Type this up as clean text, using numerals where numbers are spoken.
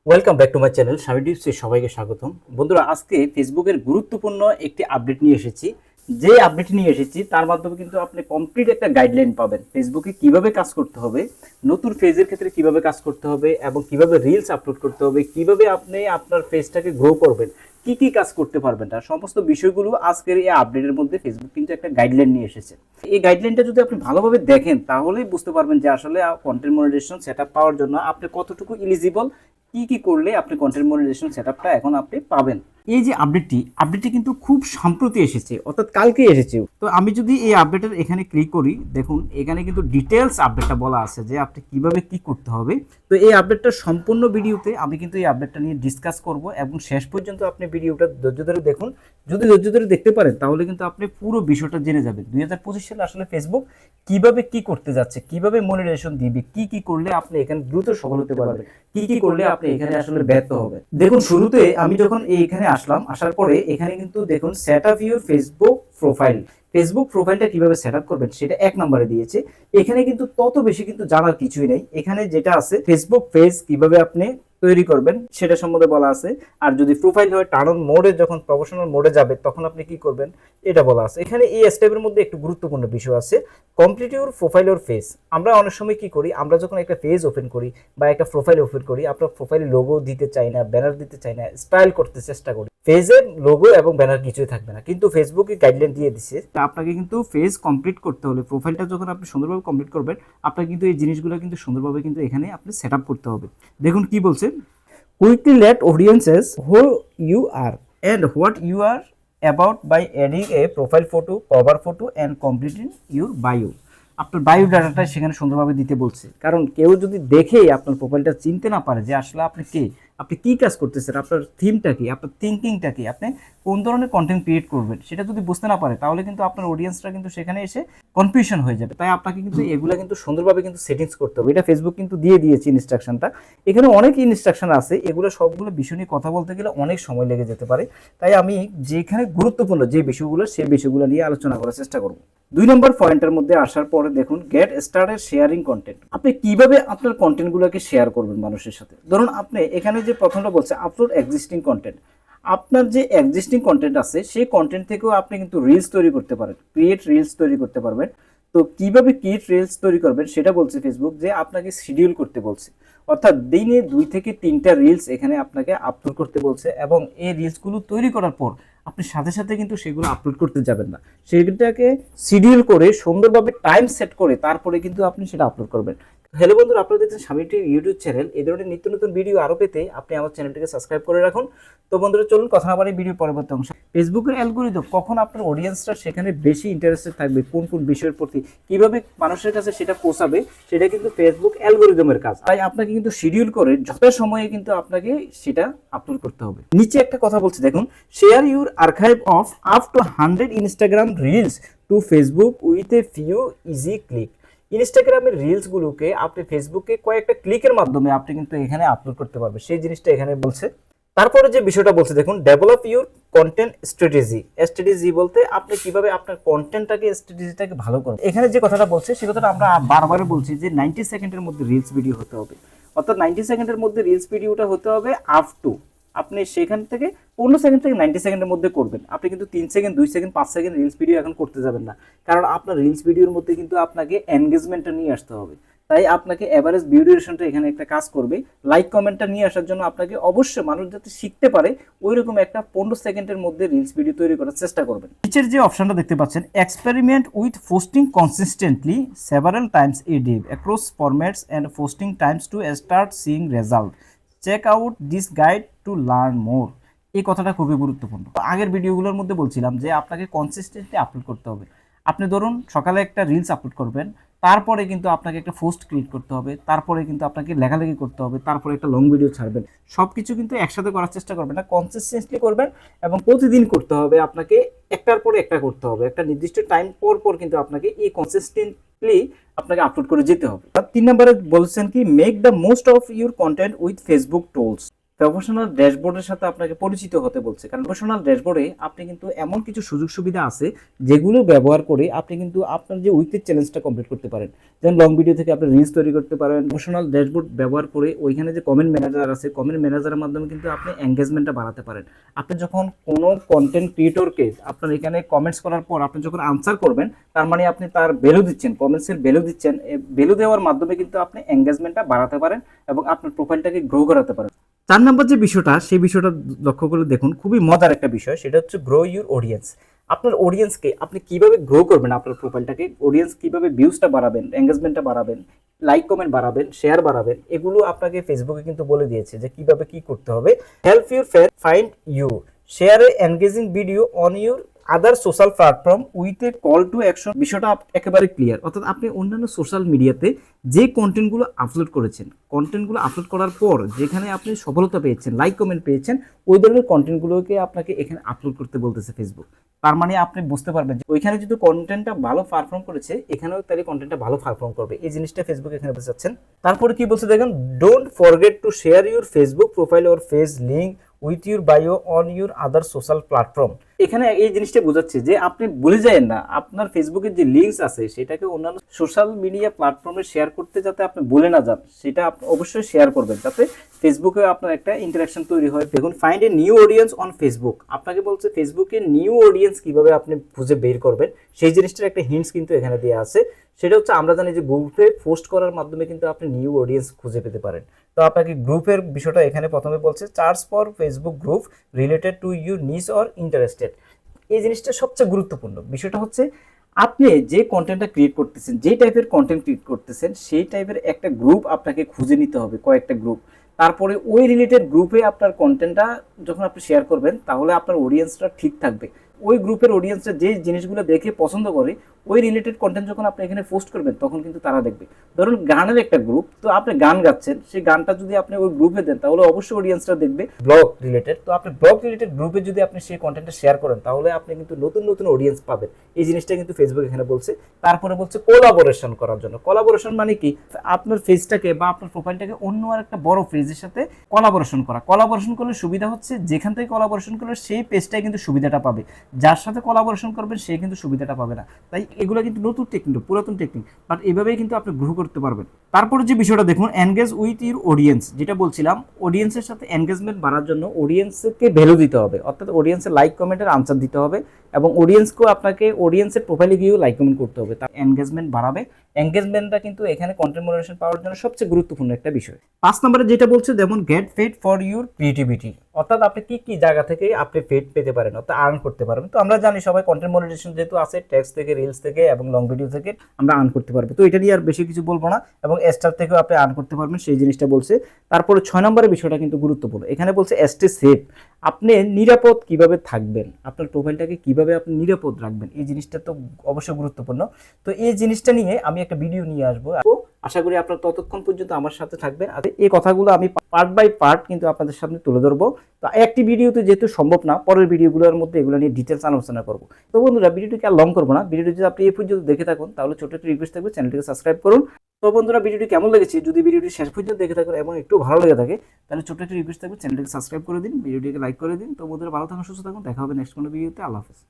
Welcome back to my channel স্বামী টিপসে সবাইকে স্বাগতম। বন্ধুরা, আজকে ফেসবুকের গুরুত্বপূর্ণ একটি আপডেট নিয়ে এসেছি। যে আপডেট নিয়ে এসেছি তার মাধ্যমে কিন্তু আপনি কমপ্লিট একটা গাইডলাইন পাবেন ফেসবুকে কিভাবে কাজ করতে হবে, নতুন ফেজের ক্ষেত্রে কিভাবে কাজ করতে হবে এবং কিভাবে রিলস আপলোড করতে হবে, কিভাবে আপনি আপনার ফেজটাকে গ্রো করবেন, কি কি কাজ করতে পারবেন, তার সমস্ত বিষয়গুলো আজকের এই আপডেটের মধ্যে ফেসবুক কিন্তু একটা গাইডলাইন নিয়ে এসেছে। এই গাইডলাইনটা যদি আপনি ভালোভাবে দেখেন তাহলেই বুঝতে পারবেন যে আসলে কন্টেন্ট মনিটাইজেশন সেটআপ পাওয়ার জন্য আপনি কতটুকু এলিজিবল, কি কি করলে আপনি কন্টেন্ট মনিটাইজেশন সেটআপটা এখন আপনি পাবেন। এই যে আপডেটটি কিন্তু খুব সম্প্রতি এসেছে, অর্থাৎ কালকে এসেছে। তো আমি যদি এই আপডেটের এখানে ক্লিক করি, দেখুন এখানে কিন্তু ডিটেলস আপডেটটা বলা আছে যে আপনি কিভাবে কি করতে হবে। তো এই আপডেটটা সম্পূর্ণ ভিডিওতে আমি কিন্তু এই আপডেটটা নিয়ে ডিসকাস করব এবং শেষ পর্যন্ত আপনি ভিডিওটা ধৈর্য ধরে দেখুন। যদি ধৈর্য ধরে দেখতে পারেন তাহলে কিন্তু আপনি পুরো বিষয়টা জেনে যাবেন 2025 সালে আসলে ফেসবুক কিভাবে কি করতে যাচ্ছে, কিভাবে মনিটাইজেশন দিবে, কি কি করলে আপনি এখানে দ্রুত সফল হতে পারবেন, কি কি করলে আপনি এখানে আসলে ব্যর্থ হবেন। দেখুন, শুরুতে আমি যখন এখানে আসলাম, আসার পরে এখানে কিন্তু দেখুন set up your Facebook profile. Facebook প্রোফাইলটা কিভাবে সেট আপ করবেন সেটা 1 নম্বরে দিয়েছে। এখানে কিন্তু তত বেশি কিন্তু জানার কিছুই নেই। এখানে যেটা আছে ফেসবুক পেজ কিভাবে আপনি তৈরি করবেন সেটা সম্বন্ধে বলা আছে। আর যদি প্রোফাইল হয় টার্ন অন মোডে, যখন প্রফেশনাল মোডে যাবে তখন আপনি কি করবেন এটা বলা আছে। এখানে এই স্টেপের মধ্যে একটু গুরুত্বপূর্ণ বিষয় আছে, complete your profile or phase. আমরা অনেক সময় কি করি, আমরা যখন একটা পেজ ওপেন করি বা একটা প্রোফাইল ওপেন করি, আপনার প্রোফাইলে লোগো দিতে চাই না, ব্যানার দিতে চাই না, স্টাইল করতে চেষ্টা করি, পেজের লোগো এবং ব্যানার কিছুই থাকবে না। কিন্তু ফেসবুকে গাইডলাইন দিয়ে দিচ্ছে আপনাকে কিন্তু পেজ কমপ্লিট করতে হলে, প্রোফাইলটা যখন আপনি সুন্দরভাবে কমপ্লিট করবেন, আপনাকে কিন্তু এই জিনিসগুলো কিন্তু সুন্দরভাবে কিন্তু এখানে আপনি সেট আপ করতে হবে। দেখুন কি বলছে, quickly let audiences who you are and what you are about by adding a profile photo, cover photo and completing your bio। আপনার বায়ো ডাটাটা সেখানে সুন্দরভাবে দিতে বলছে, কারণ কেউ যদি দেখেই আপনার প্রোফাইলটা চিনতে না পারে যে আসলে আপনি কে, আপনি কি কাজ করতেছেন, আপনার থিমটা কি, আপনার থিঙ্কিংটা কি, আপনি কোন ধরনের কন্টেন্ট ক্রিয়েট করবেন সেটা যদি বুঝতে না পারে তাহলে কিন্তু আপনার অডিয়েন্সরা কিন্তু সেখানে এসে কনফিউশন হয়ে যাবে। তাই আপনাকে কিন্তু এগুলা কিন্তু সুন্দরভাবে কিন্তু সেটিংস করতে হবে। এটা ফেসবুক কিন্তু দিয়ে দিয়েছে ইনস্ট্রাকশনটা। এখানে অনেক ইনস্ট্রাকশন আছে, এগুলো সবগুলো বিষয় নিয়ে কথা বলতে গেলে অনেক সময় লেগে যেতে পারে। তাই আমি যেখানে গুরুত্বপূর্ণ যে বিষয়গুলো সেই বিষয়গুলো নিয়ে আলোচনা করার চেষ্টা করব। 2 নম্বর পয়েন্টের মধ্যে আসার পরে দেখুন গেট স্টার্টেড শেয়ারিং কন্টেন্ট। আপনি কিভাবে আপনার কন্টেন্টগুলোকে শেয়ার করবেন মানুষের সাথে। ধরুন আপনি এখানে যে প্রথমটা বলছে আপলোড এক্সিস্টিং কন্টেন্ট, আপনার যে এক্সিস্টিং কন্টেন্ট আছে সেই কন্টেন্ট থেকেও আপনি কিন্তু রিলস তৈরি করতে পারেন, ক্রিয়েট রিলস তৈরি করতে পারবেন। তো কিভাবে ক্রিয়েট রিলস তৈরি করবেন সেটা বলছে ফেসবুক যে আপনাকে শিডিউল করতে বলছে, অর্থাৎ দিনে 2 থেকে 3টা রিলস এখানে আপনাকে আপলোড করতে বলছে এবং এই রিলসগুলো তৈরি করার পর আপনি সাথে সাথে কিন্তু সেগুলো আপলোড করতে যাবেন না, সেটাকে শিডিউল করে সুন্দরভাবে টাইম সেট করে তারপরে কিন্তু আপনি সেটা আপলোড করবেন। হ্যালো বন্ধুরা, আপনারা দেখছেন স্বামী টিভি ইউটিউব চ্যানেল। এই ধরনের নিত্য নতুন ভিডিও আরও পেতে আপনি আমার চ্যানেলটিকে সাবস্ক্রাইব করে রাখুন। তো বন্ধুরা চলুন কথা না বাড়িয়ে ভিডিও পরবর্তী অংশ। ফেসবুকের অ্যালগরিদম কখন আপনার অডিয়েন্সরা সেখানে বেশি ইন্টারেস্টেড থাকবে, কোন কোন বিষয়ের প্রতি, কিভাবে মানুষের কাছে সেটা পৌঁছাবে, সেটা কিন্তু ফেসবুক অ্যালগরিদমের কাজ। তাই আপনাকে কিন্তু শিডিউল করে যথাসময়ে কিন্তু আপনাকে সেটা আপলোড করতে হবে। নিচে একটা কথা বলছে দেখুন, share your archive of up to 100 Instagram reels two Facebook with a few easy click. ইনস্টাগ্রামের রিলসগুলোকে আপনি ফেসবুকে কয়েকটা ক্লিকের মাধ্যমে আপনি কিন্তু এখানে আপলোড করতে পারবেন, সেই জিনিসটা এখানে বলছে। তারপরে যে বিষয়টা বলছে দেখুন, develop your content strategy. Strategy বলতে আপনি কিভাবে আপনার কন্টেন্টটাকে, স্ট্র্যাটেজিটাকে ভালো করবেন। এখানে যে কথাটা বলছে সে কথাটা আমরা বারবার বলছি যে 90 সেকেন্ডের মধ্যে রিলস ভিডিও হতে হবে, অর্থাৎ 90 সেকেন্ডের মধ্যে রিলস ভিডিওটা হতে হবে আপ টু, আপনি সেখান থেকে 15 সেকেন্ড থেকে 90 সেকেন্ডের মধ্যে করবেন। আপনি কিন্তু 3 second, 2 second, 5 second reels video এখন করতে যাবেন না, কারণ আপনার রিলস ভিডিওর মধ্যে কিন্তু আপনাকে এনগেজমেন্টটা নিয়ে আসতে হবে। তাই আপনাকে এভারেজ ভিউ ডিউরেশনটা এখানে একটা কাজ করবে। লাইক কমেন্টটা নিয়ে আসার জন্য আপনাকে অবশ্যই মানুষ যাতে শিখতে পারে ওই রকম একটা 15 সেকেন্ডের মধ্যে রিলস ভিডিও তৈরি করার চেষ্টা করবেন। নিচের যে অপশনটা দেখতে পাচ্ছেন, experiment with posting consistently several times a day across formats and posting times to start seeing result. Check out this guide to learn more. এই কথাটা খুবই গুরুত্বপূর্ণ। আগের ভিডিওগুলোর মধ্যে বলছিলাম যে আপনাকে কনসিস্টেন্টলি আপলোড করতে হবে। আপনি ধরুন সকালে একটা রিলস আপলোড করবেন, তারপরে কিন্তু আপনাকে একটা পোস্ট ক্রিয়েট করতে হবে, তারপরে কিন্তু আপনাকে লেখালেখি করতে হবে, তারপরে একটা লং ভিডিও ছাড়বেন। সব কিছু কিন্তু একসাথে করার চেষ্টা করবেন না, কনসিস্টেন্টলি করবেন এবং প্রতিদিন করতে হবে। আপনাকে একটার পরে একটা করতে হবে, একটা নির্দিষ্ট টাইম পর পর কিন্তু আপনাকে এই কনসিস্টেন্টলি আপনাকে আপলোড করে যেতে হবে। 3 নম্বরে বলছেন কি, make the most of your content with Facebook tools. Professional ড্যাশবোর্ডের সাথে আপনাকে পরিচিত হতে বলছে, কারণ প্রফেশনাল ড্যাশবোর্ডে আপনি কিন্তু এমন কিছু সুযোগ সুবিধা আছে যেগুলো ব্যবহার করে আপনি কিন্তু আপনার যে উইকলি চ্যালেঞ্জটা কমপ্লিট করতে পারেন। যেমন লং ভিডিও থেকে আপনি রিলস তৈরি করতে পারেন। প্রফেশনাল ড্যাশবোর্ড ব্যবহার করে ওইখানে যে কমেন্ট ম্যানেজার আছে, কমেন্ট ম্যানেজারের মাধ্যমে কিন্তু আপনি এঙ্গেজমেন্টটা বাড়াতে পারেন। আপনি যখন কোনো কন্টেন্ট ক্রিয়েটরকে আপনার এখানে কমেন্টস করার পর আপনি যখন আনসার করবেন, তার মানে আপনি তার ভ্যালু দিচ্ছেন, কমেন্টসের ভ্যালু দিচ্ছেন। ভ্যালু দেওয়ার মাধ্যমে কিন্তু আপনি এঙ্গেজমেন্টটা বাড়াতে পারেন এবং আপনার প্রোফাইলটাকে গ্রো করাতে পারেন। 4 নম্বর যে বিষয়টা, সেই বিষয়টা লক্ষ্য করে দেখুন, খুবই মজার একটা বিষয়, সেটা হচ্ছে গ্রো ইউর অডিয়েন্স। আপনার অডিয়েন্সকে আপনি কিভাবে গ্রো করবেন, আপনার প্রোফাইলটাকে অডিয়েন্স কিভাবে ভিউজটা বাড়াবেন, এঙ্গেজমেন্টটা বাড়াবেন, লাইক কমেন্ট বাড়াবেন, শেয়ার বাড়াবেন, এগুলো আপনাকে ফেসবুকে কিন্তু বলে দিয়েছে যে কিভাবে কি করতে হবে। Help your friend find you, share a engaging video on your other social platform with a call to action. বিষয়টা একেবারে ক্লিয়ার, অর্থাৎ আপনি অন্যান্য সোশ্যাল মিডিয়াতে যে কন্টেন্টগুলো আপলোড করেছেন, কন্টেন্টগুলো আপলোড করার পর যেখানে আপনি সফলতা পেয়েছেন, লাইক কমেন্ট পেয়েছেন, ওই ধরনের কন্টেন্টগুলোকে আপনাকে এখানে আপলোড করতে বলতেছে ফেসবুক। তার মানে আপনি বুঝতে পারবেন যে ওইখানে যদি কন্টেন্টটা ভালো পারফর্ম করেছে, এখানেও তাহলে কন্টেন্টটা ভালো পারফর্ম করবে। এই জিনিসটা ফেসবুক এখানে বোঝাচ্ছেন। তারপরে কি বলছে দেখেন, don't forget to share your Facebook profile or face link with your bio on your other social platform. এখানে এই জিনিসটা বোঝাচ্ছে যে আপনি ভুলে যাবেন না আপনার ফেসবুকের যে লিঙ্কস আছে সেটাকে অন্যান্য সোশ্যাল মিডিয়া প্ল্যাটফর্মে শেয়ার করতে, যাতে আপনি ভুলে না যান, সেটা আপনি অবশ্যই শেয়ার করবেন যাতে ফেসবুকে আপনার একটা ইন্টারাকশন তৈরি হয়। দেখুন, find a new audience on Facebook. আপনাকে বলছে ফেসবুকে নিউ অডিয়েন্স কিভাবে আপনি খুঁজে বের করবেন, সেই জিনিসটার একটা হিন্টস কিন্তু এখানে দেওয়া আছে। সেটা হচ্ছে, আমরা জানি যে গ্রুপে পোস্ট করার মাধ্যমে কিন্তু আপনি নিউ অডিয়েন্স খুঁজে পেতে পারেন। তো আপনাকে গ্রুপের বিষয়টা এখানে প্রথমে বলছে, charge for Facebook group related to your নিস অর ইন্টারেস্টেড। এই জিনিসটা সবচেয়ে গুরুত্বপূর্ণ বিষয়টা হচ্ছে, আপনি যে কন্টেন্টটা ক্রিয়েট করতেছেন, যে টাইপের কন্টেন্ট ক্রিয়েট করতেছেন, সেই টাইপের একটা গ্রুপ আপনাকে খুঁজে নিতে হবে, কয়েকটা গ্রুপ। তারপরে ওই রিলেটেড গ্রুপে আপনার কন্টেন্টটা যখন আপনি শেয়ার করবেন, তাহলে আপনার অডিয়েন্সটা ঠিক থাকবে। ওই গ্রুপের অডিয়েন্সরা যে জিনিসগুলো দেখে পছন্দ করে, ওই রিলেটেড কন্টেন্ট যখন আপনি এখানে পোস্ট করবেন, তখন কিন্তু তারা দেখবে। ধরুন গানের একটা গ্রুপ, তো আপনি গান গাচ্ছেন, সেই গানটা যদি আপনি ওই গ্রুপে দেন, তাহলে অবশ্যই অডিয়েন্সরা দেখবে। ব্লগ রিলেটেড, তো আপনি ব্লগ রিলেটেড গ্রুপে যদি আপনি সেই কন্টেন্টটা শেয়ার করেন, তাহলে আপনি কিন্তু নতুন নতুন অডিয়েন্স পাবেন। এই জিনিসটা কিন্তু ফেসবুক এখানে বলছে। তারপরে বলছে কোলাবোরেশন করার জন্য। কোলাবোরেশন মানে কি, আপনার ফেজটাকে বা আপনার প্রোফাইলটাকে অন্য আর একটা বড় পেজের সাথে কোলাবোরেশন করা। কোলাবোরেশন করলে সুবিধা হচ্ছে, যেখান থেকে কোলাবোরেশন করলে সেই পেজটাই কিন্তু সুবিধাটা পাবে, যার সাথে কোলাবোরেশন করবেন সে কিন্তু সুবিধাটা পাবে না। তাই এগুলো কিন্তু নতুন টেকনিক, পুরাতন টেকনিক, বাট এভাবেই কিন্তু আপনি গ্রো করতে পারবেন। তারপরে যে বিষয়টা দেখুন, এনগেজ উইথ ইউর অডিয়েন্স, যেটা বলছিলাম, অডিয়েন্সের সাথে এনগেজমেন্ট বাড়ার জন্য অডিয়েন্সকে ভ্যালু দিতে হবে, অর্থাৎ অডিয়েন্সের লাইক কমেন্টের আনসার দিতে হবে এবং অডিয়েন্সকেও আপনাকে অডিয়েন্সের প্রোফাইলে গিয়েও লাইক কমেন্ট করতে হবে, তার এনগেজমেন্ট বাড়াবে। এনগেজমেন্টটা কিন্তু এখানে কন্টেন্ট মডারেশন পাওয়ার জন্য সবচেয়ে গুরুত্বপূর্ণ একটা বিষয়। 5 নম্বরে যেটা বলছে, যেমন get paid for your creativity, অর্থাৎ আপনি কি কি জায়গা থেকে আপনি পেড পেতে পারেন, অর্থাৎ আর্ন করতে পারবেন। তো আমরা জানি সবাই কন্টেন্ট মনিটাইজেশন যেহেতু আছে, টেক্সট থেকে, রিলস থেকে এবং লং ভিডিও থেকে আমরা আর্ন করতে পারবো। তো এটা নিয়ে আর বেশি কিছু বলবো না, এবং স্টার থেকেও আপনি আর্ন করতে পারবেন, সেই জিনিসটা বলছে। তারপরে 6 নম্বরের বিষয়টা কিন্তু গুরুত্বপূর্ণ, এখানে বলছে স্টে সেফ। আপনি নিরাপদ কিভাবে থাকবেন, আপনার প্রোফাইলটাকে কিভাবে আপনি নিরাপদ রাখবেন, এই জিনিসটা তো অবশ্যই গুরুত্বপূর্ণ। তো এই জিনিসটা নিয়ে আমি একটা ভিডিও নিয়ে আসবো, আশা করি আপনারা ততক্ষণ পর্যন্ত আমার সাথে থাকবেন। আর এই কথাগুলো আমি পার্ট বাই পার্ট কিন্তু আপনাদের সামনে তুলে ধরবো। তো একটি ভিডিওতে যেহেতু সম্ভব না, পরের ভিডিওগুলোর মধ্যে এগুলো নিয়ে ডিটেলস আলোচনা করবো। তো বন্ধুরা, ভিডিওটিকে আর লং করবো না, ভিডিওটি যদি আপনি এই পর্যন্ত দেখে থাকুন, তাহলে ছোট একটু রিকোয়েস্ট থাকবে, চ্যানেলটিকে সাবস্ক্রাইব করুন। তো বন্ধুরা, ভিডিওটি কেমন লেগেছে, যদি ভিডিওটি শেষ পর্যন্ত দেখে থাকুন এবং একটু ভালো লেগে থাকে, তাহলে ছোট একটু রিকোয়েস্ট থাকবে, চ্যানেলটিকে সাবস্ক্রাইব করে দিন, ভিডিওটিকে লাইক করে দিন। তো বন্ধুরা, ভালো থাকুন, সুস্থ থাকুন, দেখা হবে নেক্সট কোনো ভিডিওতে। আল্লাহ হাফেজ।